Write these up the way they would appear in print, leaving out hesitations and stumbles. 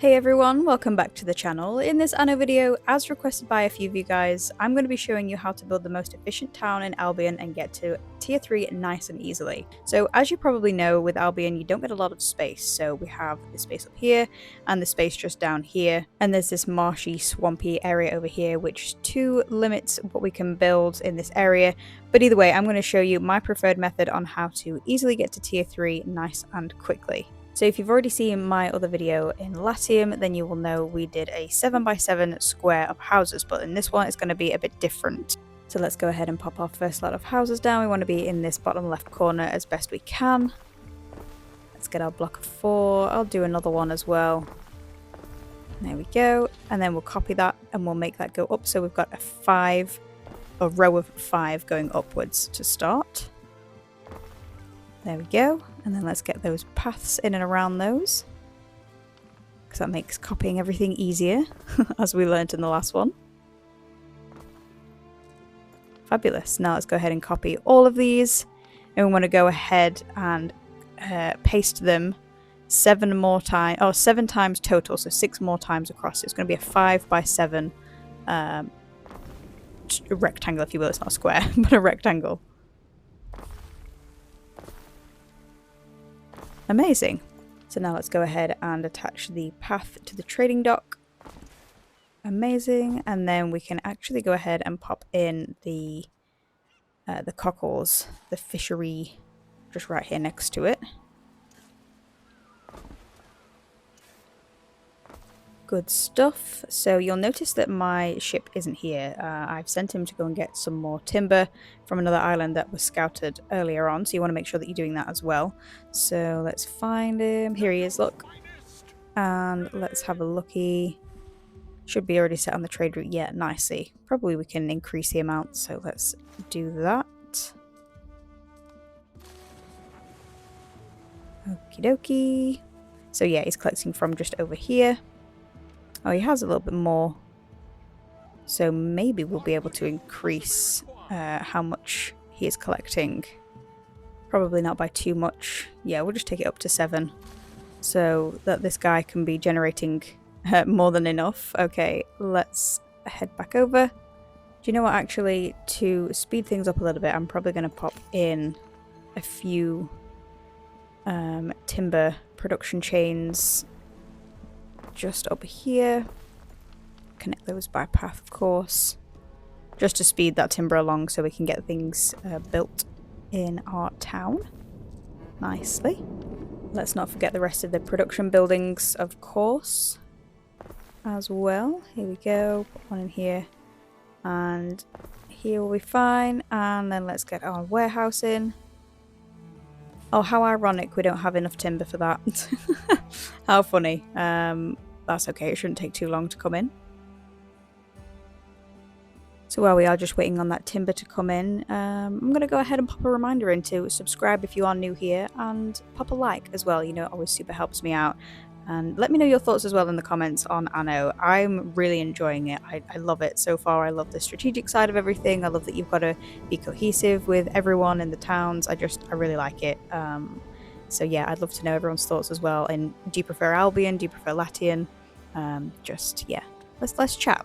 Hey everyone, welcome back to the channel. In this Anno video, as requested by a few of you guys, I'm going to be showing you how to build the most efficient town in Albion and get to tier 3 nice and easily. So as you probably know, with Albion you don't get a lot of space, so we have the space up here and the space just down here, and there's this marshy, swampy area over here which too limits what we can build in this area. But either way, I'm going to show you my preferred method on how to easily get to tier 3 nice and quickly. So if you've already seen my other video in Latium, then you will know we did a 7x7 square of houses, but in this one it's going to be a bit different. So let's go ahead and pop our first lot of houses down. We want to be in this bottom left corner as best we can. Let's get our block of 4. I'll do another one as well. There we go. And then we'll copy that and we'll make that go up. So we've got a row of 5 going upwards to start. There we go, and then let's get those paths in and around those, because that makes copying everything easier, as we learnt in the last one. Fabulous. Now let's go ahead and copy all of these, and we want to go ahead and paste them 7 times total, so 6 more times across. So it's going to be a 5x7 rectangle, if you will. It's not a square, but a rectangle. Amazing. So now let's go ahead and attach the path to the trading dock. Amazing. And then we can actually go ahead and pop in the cockles, the fishery, just right here next to it. Good stuff. So you'll notice that my ship isn't here. I've sent him to go and get some more timber from another island that was scouted earlier on, so you want to make sure that you're doing that as well. So let's find him. Here he is, look. And let's have a looky. Should be already set on the trade route. Yeah, nicely. Probably we can increase the amount, so let's do that. Okie dokie. So yeah, he's collecting from just over here. Oh, he has a little bit more. So maybe we'll be able to increase how much he is collecting. Probably not by too much. Yeah, we'll just take it up to 7. So that this guy can be generating more than enough. Okay, let's head back over. Do you know what, actually, to speed things up a little bit, I'm probably going to pop in a few timber production chains just up here. Connect those by path, of course, just to speed that timber along so we can get things built in our town nicely. Let's not forget the rest of the production buildings, of course, as well. Here we go, put one in here, and here will be fine. And then let's get our warehouse in. Oh, how ironic we don't have enough timber for that. How funny. That's okay, it shouldn't take too long to come in. So while we are just waiting on that timber to come in, I'm going to go ahead and pop a reminder in to subscribe if you are new here, and pop a like as well. You know, it always super helps me out. And let me know your thoughts as well in the comments on Anno. I'm really enjoying it. I love it so far. I love the strategic side of everything. I love that you've got to be cohesive with everyone in the towns. I really like it. So yeah, I'd love to know everyone's thoughts as well. And do you prefer Albion? Do you prefer Latium? Yeah, let's chat.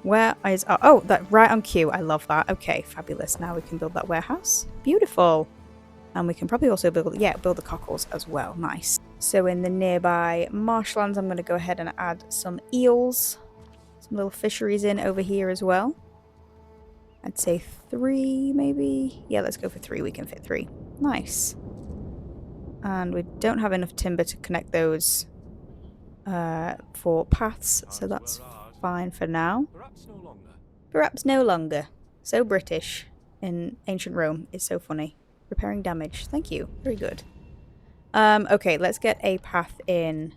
Where is that right on cue? I love that. Okay, fabulous. Now we can build that warehouse. Beautiful. And we can probably also build the cockles as well. Nice. So in the nearby marshlands, I'm going to go ahead and add some eels, some little fisheries in over here as well. I'd say 3 maybe. Yeah, let's go for 3. We can fit 3. Nice. And we don't have enough timber to connect those for paths, so that's fine for now. Perhaps no longer. So British in ancient Rome is so funny. Repairing damage. Thank you. Very good. Okay, let's get a path in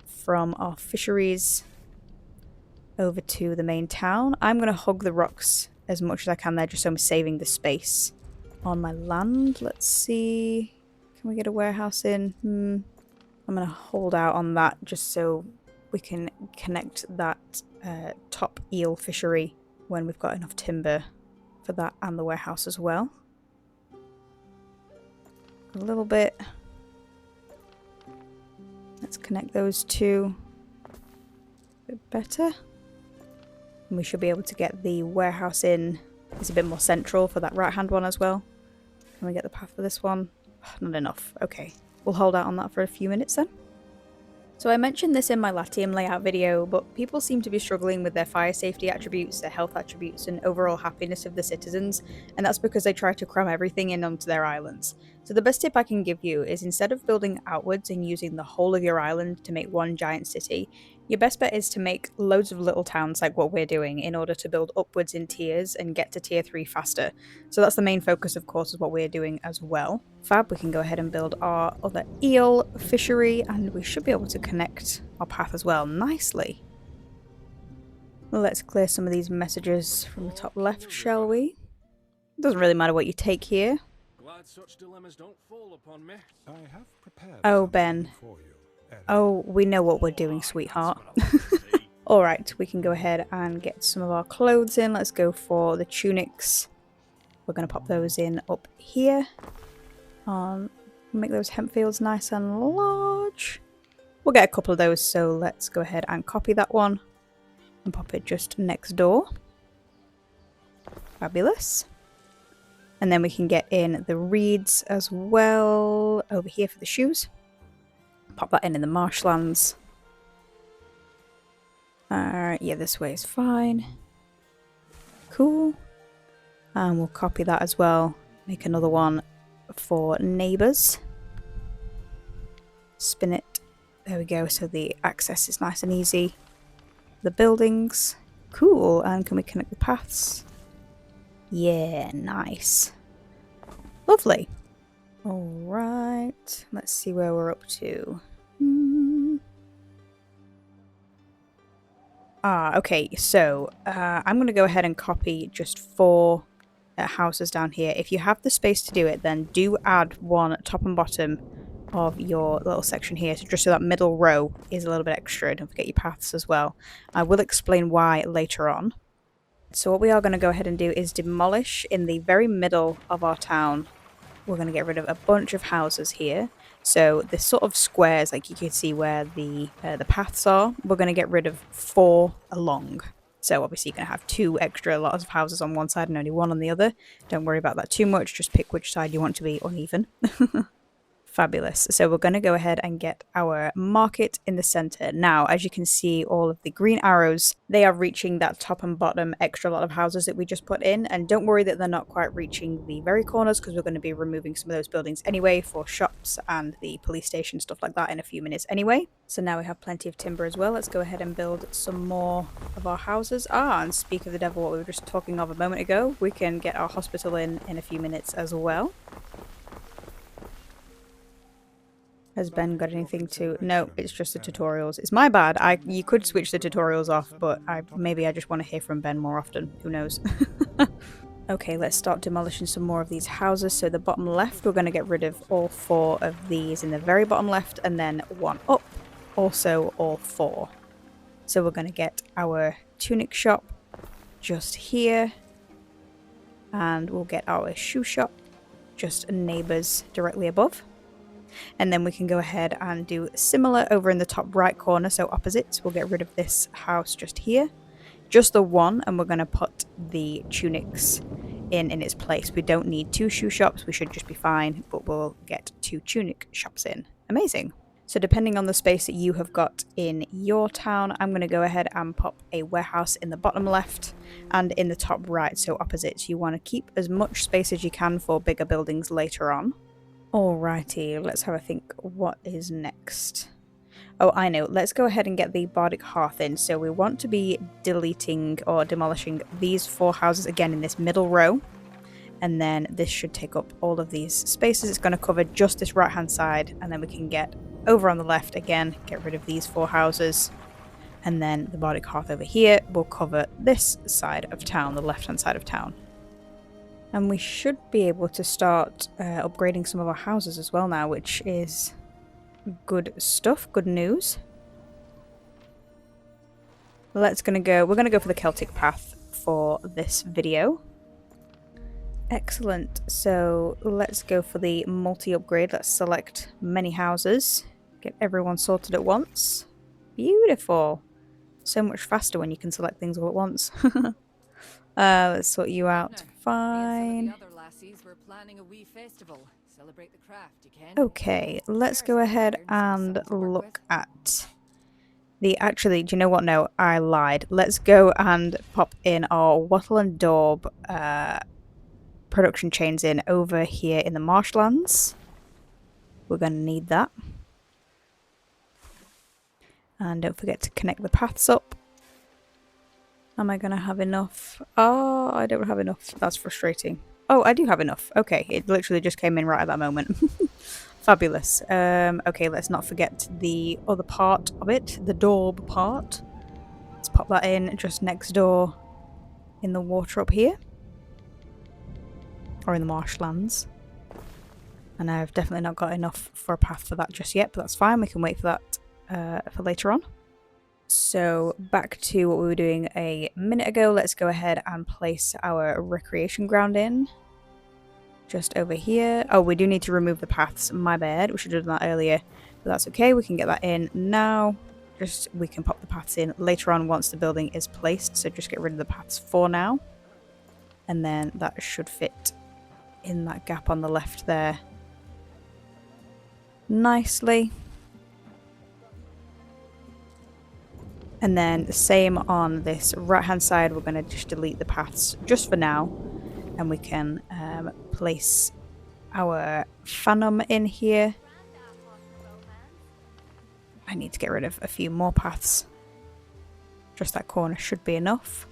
from our fisheries over to the main town. I'm going to hug the rocks as much as I can there, just so I'm saving the space on my land. Let's see. Can we get a warehouse in? I'm going to hold out on that just so we can connect that top eel fishery when we've got enough timber for that and the warehouse as well. A little bit. Let's connect those two a bit better. And we should be able to get the warehouse in. It's a bit more central for that right-hand one as well. Can we get the path for this one? Not enough. Okay. We'll hold out on that for a few minutes then. So I mentioned this in my Latium layout video, but people seem to be struggling with their fire safety attributes, their health attributes, and overall happiness of the citizens, and that's because they try to cram everything in onto their islands. So the best tip I can give you is, instead of building outwards and using the whole of your island to make one giant city, your best bet is to make loads of little towns like what we're doing in order to build upwards in tiers and get to tier 3 faster. So that's the main focus, of course, of what we're doing as well. Fab, we can go ahead and build our other eel fishery, and we should be able to connect our path as well nicely. Let's clear some of these messages from the top left, shall we? It doesn't really matter what you take here. Glad such dilemmas don't fall upon me. I have prepared Oh, something Ben. for you. Oh, we know what we're doing, sweetheart. Alright, we can go ahead and get some of our clothes in. Let's go for the tunics. We're going to pop those in up here. Make those hemp fields nice and large. We'll get a couple of those, so let's go ahead and copy that one and pop it just next door. Fabulous. And then we can get in the reeds as well over here for the shoes. Pop that in the marshlands. Yeah, this way is fine. Cool. And we'll copy that as well. Make another one for neighbours. Spin it. There we go. So the access is nice and easy. The buildings. Cool. And can we connect the paths? Yeah, nice. Lovely. Alright. Let's see where we're up to. Okay, so I'm going to go ahead and copy just 4 houses down here. If you have the space to do it, then do add one top and bottom of your little section here, so just so that middle row is a little bit extra. Don't forget your paths as well. I will explain why later on. So what we are going to go ahead and do is demolish in the very middle of our town. We're going to get rid of a bunch of houses here. So the sort of squares, like you can see where the paths are, we're going to get rid of 4 along. So obviously you're going to have 2 extra lots of houses on one side and only 1 on the other. Don't worry about that too much, just pick which side you want to be uneven. Fabulous. So we're going to go ahead and get our market in the center. Now, as you can see, all of the green arrows, they are reaching that top and bottom extra lot of houses that we just put in. And don't worry that they're not quite reaching the very corners, because we're going to be removing some of those buildings anyway for shops and the police station, stuff like that, in a few minutes anyway. So now we have plenty of timber as well. Let's go ahead and build some more of our houses. And speak of the devil, what we were just talking of a moment ago, we can get our hospital in a few minutes as well. Has Ben got anything to... No, it's just the tutorials. It's my bad. You could switch the tutorials off, but maybe I just want to hear from Ben more often. Who knows? Okay, let's start demolishing some more of these houses. So the bottom left, we're going to get rid of all 4 of these in the very bottom left, and then 1 up. Also all 4. So we're going to get our tunic shop just here. And we'll get our shoe shop just neighbours directly above. And then we can go ahead and do similar over in the top right corner, so opposites. We'll get rid of this house just here. Just the 1, and we're going to put the tunics in its place. We don't need 2 shoe shops, we should just be fine, but we'll get 2 tunic shops in. Amazing. So depending on the space that you have got in your town, I'm going to go ahead and pop a warehouse in the bottom left and in the top right, so opposites. You want to keep as much space as you can for bigger buildings later on. Alrighty, let's have a think. What is next? Oh, I know. Let's go ahead and get the Bardic Hearth in. So we want to be deleting or demolishing these 4 houses again in this middle row. And then this should take up all of these spaces. It's going to cover just this right-hand side. And then we can get over on the left again, get rid of these 4 houses. And then the Bardic Hearth over here will cover this side of town, the left-hand side of town. And we should be able to start upgrading some of our houses as well now, which is good stuff, good news. We're going to go for the Celtic path for this video. Excellent. So let's go for the multi-upgrade. Let's select many houses. Get everyone sorted at once. Beautiful. So much faster when you can select things all at once. Let's sort you out. Fine. Okay, let's go ahead and look at the... Actually, do you know what? No, I lied. Let's go and pop in our wattle and daub production chains in over here in the marshlands. We're going to need that. And don't forget to connect the paths up. Am I going to have enough? Oh, I don't have enough. That's frustrating. Oh, I do have enough. Okay, it literally just came in right at that moment. Fabulous. Okay, let's not forget the other part of it, the daub part. Let's pop that in just next door in the water up here. Or in the marshlands. And I've definitely not got enough for a path for that just yet, but that's fine. We can wait for that for later on. So back to what we were doing a minute ago. Let's go ahead and place our recreation ground in. Just over here. Oh, we do need to remove the paths. My bad. We should have done that earlier. But that's okay. We can get that in now. We can pop the paths in later on once the building is placed. So just get rid of the paths for now. And then that should fit in that gap on the left there nicely. And then the same on this right hand side. We're going to just delete the paths just for now. And we can place our phantom in here. I need to get rid of a few more paths. Just that corner should be enough.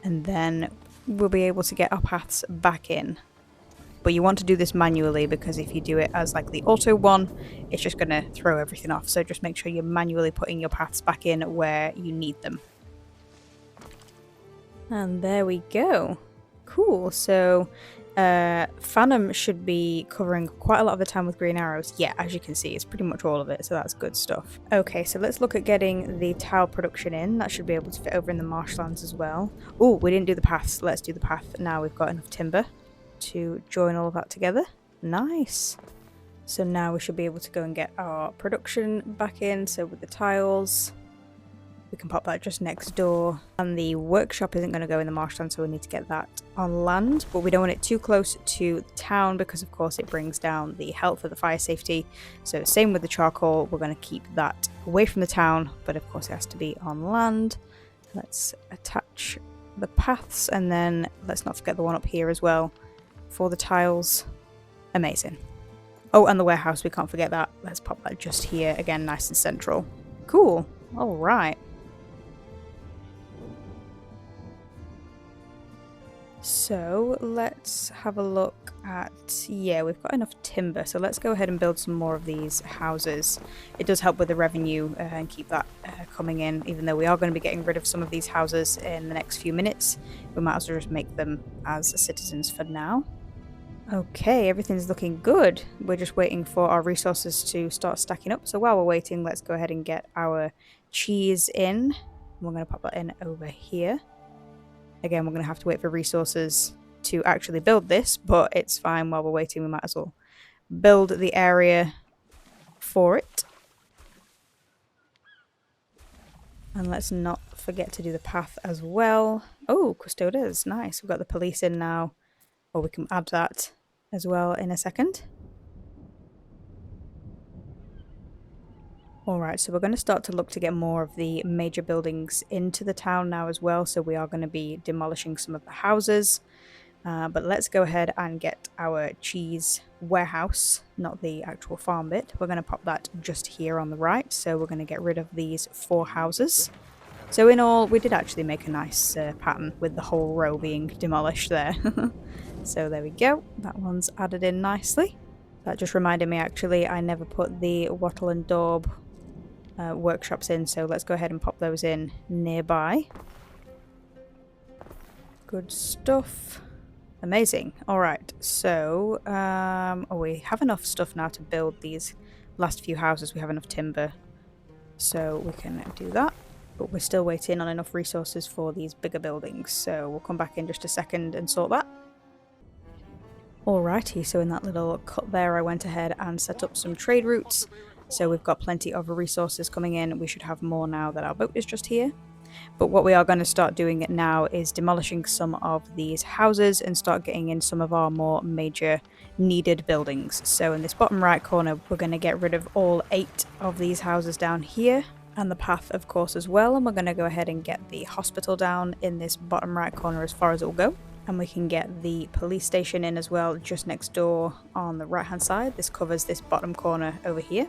And then we'll be able to get our paths back in. But you want to do this manually, because if you do it as like the auto one, it's just going to throw everything off. So just make sure you're manually putting your paths back in where you need them. And there we go. Cool. So Phantom should be covering quite a lot of the time with green arrows. Yeah, as you can see, it's pretty much all of it, so that's good stuff. Okay, so let's look at getting the tile production in. That should be able to fit over in the marshlands as well. Oh, we didn't do the paths. Let's do the path now. We've got enough timber to join all of that together. Nice. So now we should be able to go and get our production back in. So with the tiles, we can pop that just next door. And the workshop isn't going to go in the marshland, so we need to get that on land. But we don't want it too close to the town, because of course it brings down the health of the fire safety. So same with the charcoal, we're going to keep that away from the town, but of course it has to be on land. Let's attach the paths, and then let's not forget the one up here as well for the tiles. Amazing. Oh, and the warehouse, we can't forget that. Let's pop that just here, again, nice and central. Cool. All right. So let's have a look at, yeah, we've got enough timber, so let's go ahead and build some more of these houses. It does help with the revenue and keep that coming in, even though we are going to be getting rid of some of these houses in the next few minutes. We might as well just make them as citizens for now. Okay, everything's looking good. We're just waiting for our resources to start stacking up. So while we're waiting, let's go ahead and get our cheese in. We're going to pop that in over here. Again, we're going to have to wait for resources to actually build this, but it's fine. While we're waiting, we might as well build the area for it. And let's not forget to do the path as well. Oh, Custodes, nice. We've got the police in now. Or we can add that as well in a second. Alright, so we're going to start to look to get more of the major buildings into the town now as well. So we are going to be demolishing some of the houses. But let's go ahead and get our cheese warehouse, not the actual farm bit. We're going to pop that just here on the right. So we're going to get rid of these 4 houses. So in all, we did actually make a nice pattern with the whole row being demolished there. So there we go. That one's added in nicely. That just reminded me, actually, I never put the wattle and daub workshops in. So let's go ahead and pop those in nearby. Good stuff. Amazing. Alright, so we have enough stuff now to build these last few houses. We have enough timber, so we can do that. But we're still waiting on enough resources for these bigger buildings, so we'll come back in just a second and sort that. Alrighty, so in that little cut there, I went ahead and set up some trade routes. So we've got plenty of resources coming in. We should have more now that our boat is just here. But what we are going to start doing now is demolishing some of these houses and start getting in some of our more major needed buildings. So in this bottom right corner, we're going to get rid of all 8 of these houses down here, and the path of course as well, and we're going to go ahead and get the hospital down in this bottom right corner as far as it will go. And we can get the police station in as well just next door on the right hand side. This covers this bottom corner over here.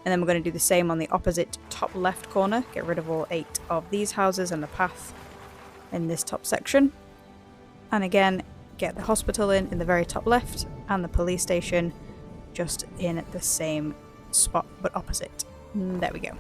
And then we're going to do the same on the opposite top left corner, get rid of all 8 of these houses and the path in this top section. And again, get the hospital in the very top left, and the police station just in the same spot but opposite. There we go.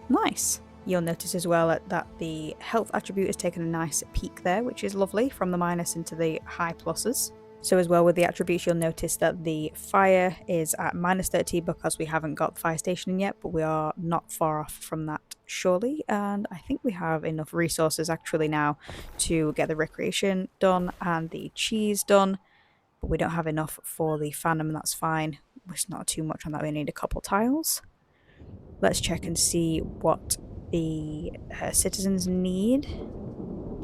Nice. You'll notice as well that the health attribute has taken a nice peak there, which is lovely, from the minus into the high pluses. So as well with the attributes, you'll notice that the fire is at minus 30 because we haven't got the fire station in yet, but we are not far off from that surely. And I think we have enough resources actually now to get the recreation done and the cheese done, but we don't have enough for the fandom, and that's fine. It's not too much on that, we need a couple tiles. Let's check and see what the citizens need,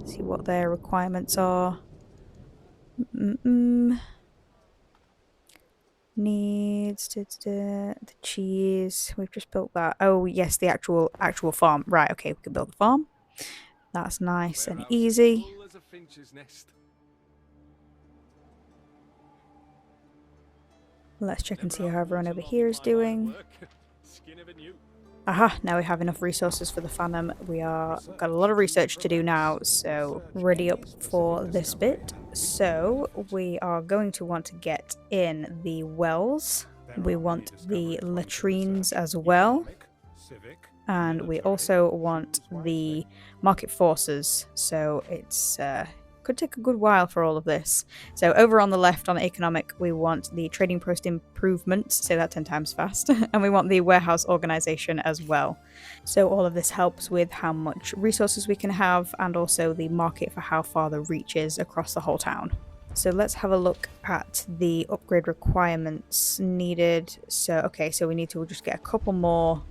see what their requirements are. Needs the cheese. We've just built that. Oh yes, the actual farm. Right, okay, we can build the farm. That's nice and easy. Let's check and see how everyone over here is doing. Aha, now we have enough resources for the Phantom. We've got a lot of research to do now, so ready up for this bit. So we are going to want to get in the wells. We want the latrines as well. And we also want the market forces, so it's could take a good while for all of this. So over on the left on economic, we want the trading post improvements, say that 10 times fast, and we want the warehouse organization as well. So all of this helps with how much resources we can have, and also the market for how far the reach is across the whole town. So let's have a look at the upgrade requirements needed. So okay, so we need to just get a couple more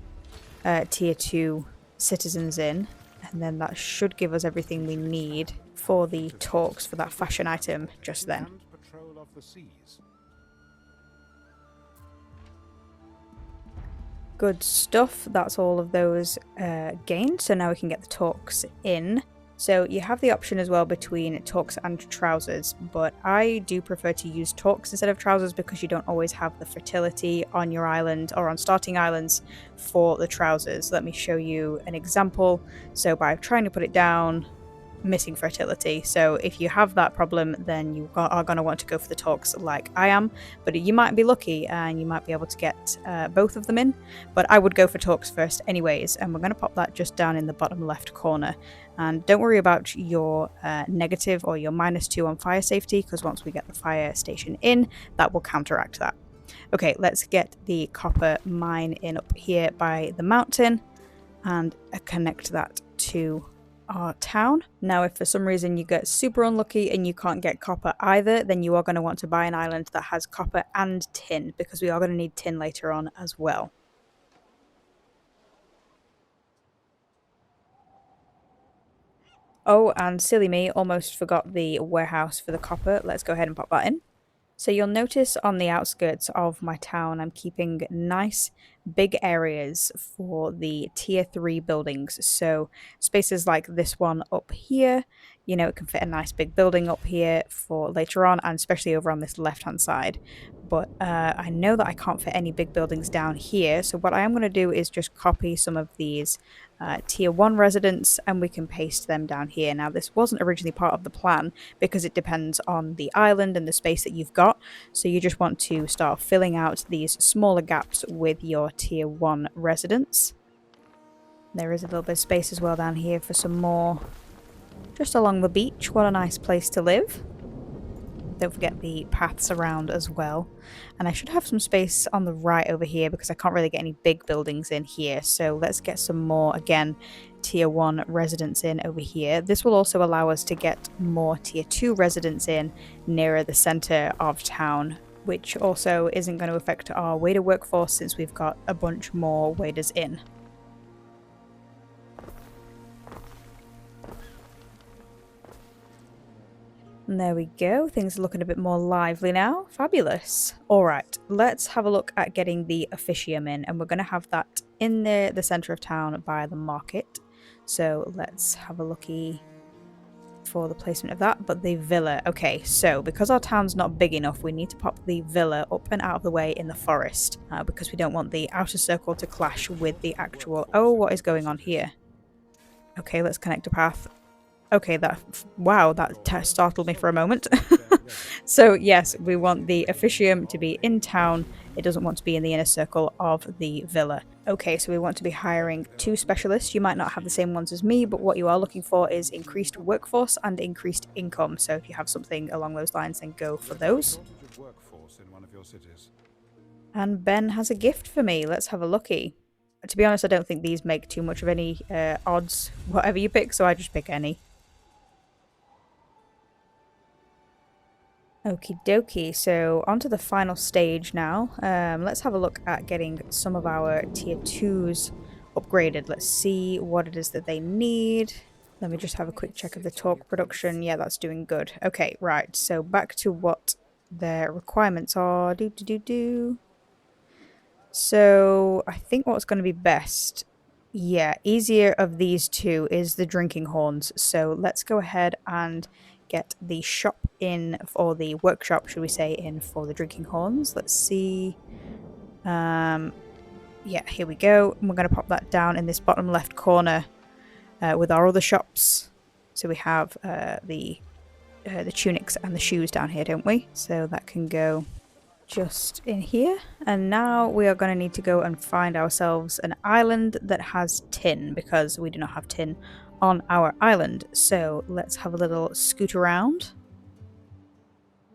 tier 2 citizens in, and then that should give us everything we need for the talks for that fashion item just then. Good stuff, that's all of those gained, so now we can get the talks in. So you have the option as well between talks and trousers, but I do prefer to use talks instead of trousers because you don't always have the fertility on your island or on starting islands for the trousers. Let me show you an example. So by trying to put it down, missing fertility. So if you have that problem, then you are going to want to go for the talks like I am, but you might be lucky and you might be able to get both of them in, but I would go for talks first anyways, and we're going to pop that just down in the bottom left corner. And don't worry about your negative or your -2 on fire safety, because once we get the fire station in, that will counteract that. Okay, let's get the copper mine in up here by the mountain and connect that to our town. Now if for some reason you get super unlucky and you can't get copper either, then you are going to want to buy an island that has copper and tin, because we are going to need tin later on as well. Oh, and silly me, almost forgot the warehouse for the copper. Let's go ahead and pop that in. So you'll notice on the outskirts of my town, I'm keeping nice big areas for the tier 3 buildings. So spaces like this one up here, you know, it can fit a nice big building up here for later on, and especially over on this left hand side. But I know that I can't fit any big buildings down here, so what I am going to do is just copy some of these tier 1 residents and we can paste them down here. Now this wasn't originally part of the plan because it depends on the island and the space that you've got, so you just want to start filling out these smaller gaps with your tier 1 residents. There is a little bit of space as well down here for some more just along the beach. What a nice place to live. Don't forget the paths around as well. And I should have some space on the right over here because I can't really get any big buildings in here. So let's get some more, again, tier 1 residents in over here. This will also allow us to get more tier 2 residents in nearer the center of town which also isn't going to affect our wader workforce since we've got a bunch more waders in. And there we go, things are looking a bit more lively now. Fabulous. Alright, let's have a look at getting the officium in, and we're going to have that in the centre of town by the market. So let's have a looky for the placement of that. But the villa, okay, so because our town's not big enough, we need to pop the villa up and out of the way in the forest, because we don't want the outer circle to clash with the actual... Oh, what is going on here? Okay, let's connect a path. Okay, wow, that startled me for a moment. So yes, we want the officium to be in town. It doesn't want to be in the inner circle of the villa. Okay, so we want to be hiring 2 specialists. You might not have the same ones as me, but what you are looking for is increased workforce and increased income. So if you have something along those lines, then go for those. And Ben has a gift for me. Let's have a looky. To be honest, I don't think these make too much of any odds, whatever you pick, so I just pick any. Okie dokie, so on to the final stage now. Let's have a look at getting some of our tier 2s upgraded. Let's see what it is that they need. Let me just have a quick check of the torque production. Yeah, that's doing good. Okay, right, so back to what their requirements are. So I think what's going to be best, yeah, easier of these two is the drinking horns. So let's go ahead and get the shop in, or the workshop, should we say, in for the drinking horns. Let's see. Yeah, here we go. And we're going to pop that down in this bottom left corner with our other shops. So we have the tunics and the shoes down here, don't we? So that can go just in here. And now we are going to need to go and find ourselves an island that has tin, because we do not have tin on our island. So let's have a little scoot around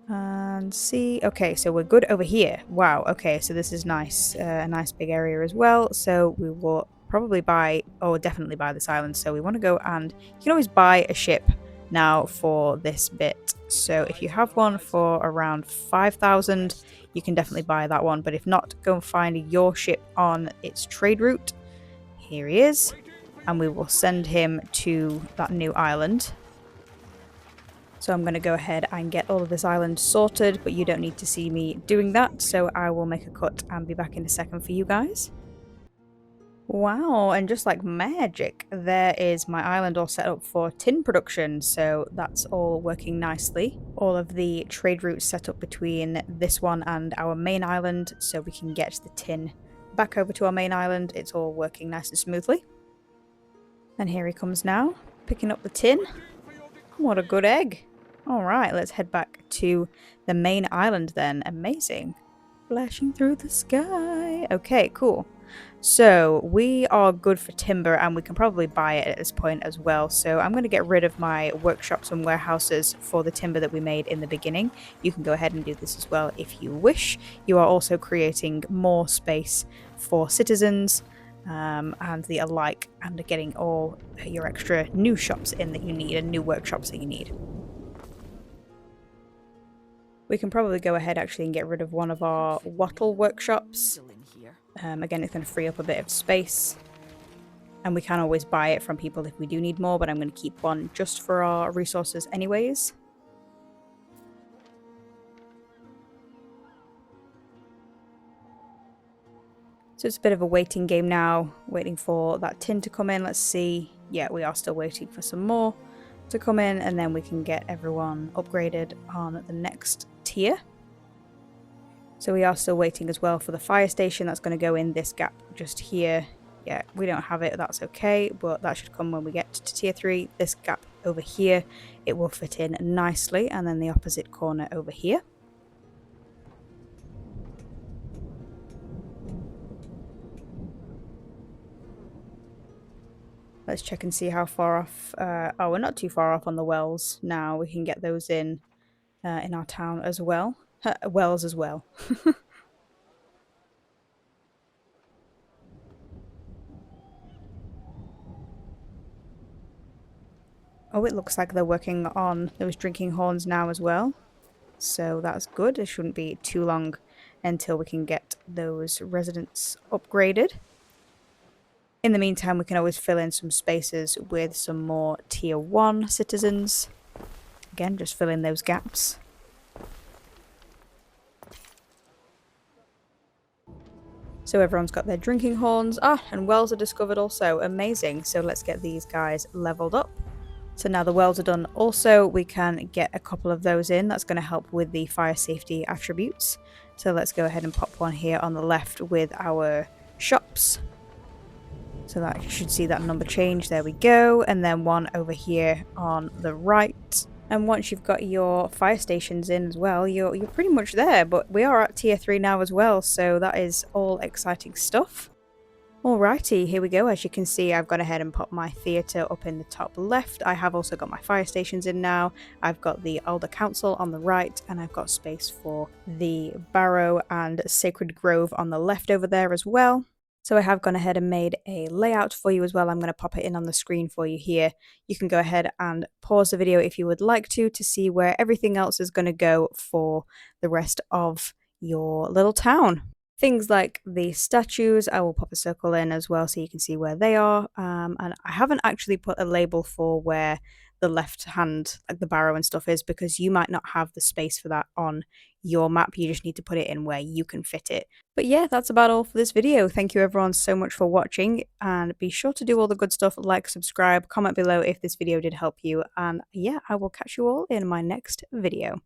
and see. Okay, so we're good over here. Wow, okay, so this is nice, a nice big area as well. So we will probably buy, or definitely buy this island. So we want to go, and you can always buy a ship now for this bit. So if you have one for around 5,000, you can definitely buy that one. But if not, go and find your ship on its trade route. Here he is, and we will send him to that new island. So I'm going to go ahead and get all of this island sorted, but you don't need to see me doing that, so I will make a cut and be back in a second for you guys. Wow, and just like magic, there is my island all set up for tin production, so that's all working nicely. All of the trade routes set up between this one and our main island, so we can get the tin back over to our main island. It's all working nice and smoothly. And here he comes now, picking up the tin. What a good egg. Alright, let's head back to the main island then. Amazing. Flashing through the sky. Okay, cool. So we are good for timber, and we can probably buy it at this point as well. So I'm going to get rid of my workshops and warehouses for the timber that we made in the beginning. You can go ahead and do this as well if you wish. You are also creating more space for citizens and the alike, and getting all your extra new shops in that you need and new workshops that you need. We can probably go ahead actually and get rid of one of our wattle workshops. Again, it's going to free up a bit of space. And we can always buy it from people if we do need more, but I'm going to keep one just for our resources anyways. So it's a bit of a waiting game now, waiting for that tin to come in. Let's see. Yeah, we are still waiting for some more to come in, and then we can get everyone upgraded on the next tier. So we are still waiting as well for the fire station. That's going to go in this gap just here. Yeah, we don't have it, that's okay, but that should come when we get to tier 3. This gap over here, it will fit in nicely, and then the opposite corner over here. Let's check and see how far off. Oh, we're not too far off on the wells now. We can get those in our town as well. Wells as well. Oh, it looks like they're working on those drinking horns now as well. So that's good. It shouldn't be too long until we can get those residents upgraded. In the meantime, we can always fill in some spaces with some more tier 1 citizens. Again, just fill in those gaps. So everyone's got their drinking horns. Ah, and wells are discovered also. Amazing. So let's get these guys leveled up. So now the wells are done also, we can get a couple of those in. That's going to help with the fire safety attributes. So let's go ahead and pop one here on the left with our shops. So that you should see that number change. There we go. And then one over here on the right. And once you've got your fire stations in as well, you're pretty much there. But we are at tier 3 now as well, so that is all exciting stuff. Alrighty, here we go. As you can see, I've gone ahead and popped my theatre up in the top left. I have also got my fire stations in now. I've got the Alder Council on the right, and I've got space for the Barrow and Sacred Grove on the left over there as well. So I have gone ahead and made a layout for you as well. I'm going to pop it in on the screen for you here. You can go ahead and pause the video if you would like to see where everything else is going to go for the rest of your little town. Things like the statues, I will pop a circle in as well so you can see where they are. And I haven't actually put a label for where the left hand, like the barrow and stuff is, because you might not have the space for that on your map. You just need to put it in where you can fit it. But yeah, that's about all for this video. Thank you everyone so much for watching, and be sure to do all the good stuff, like, subscribe, comment below if this video did help you, and yeah, I will catch you all in my next video.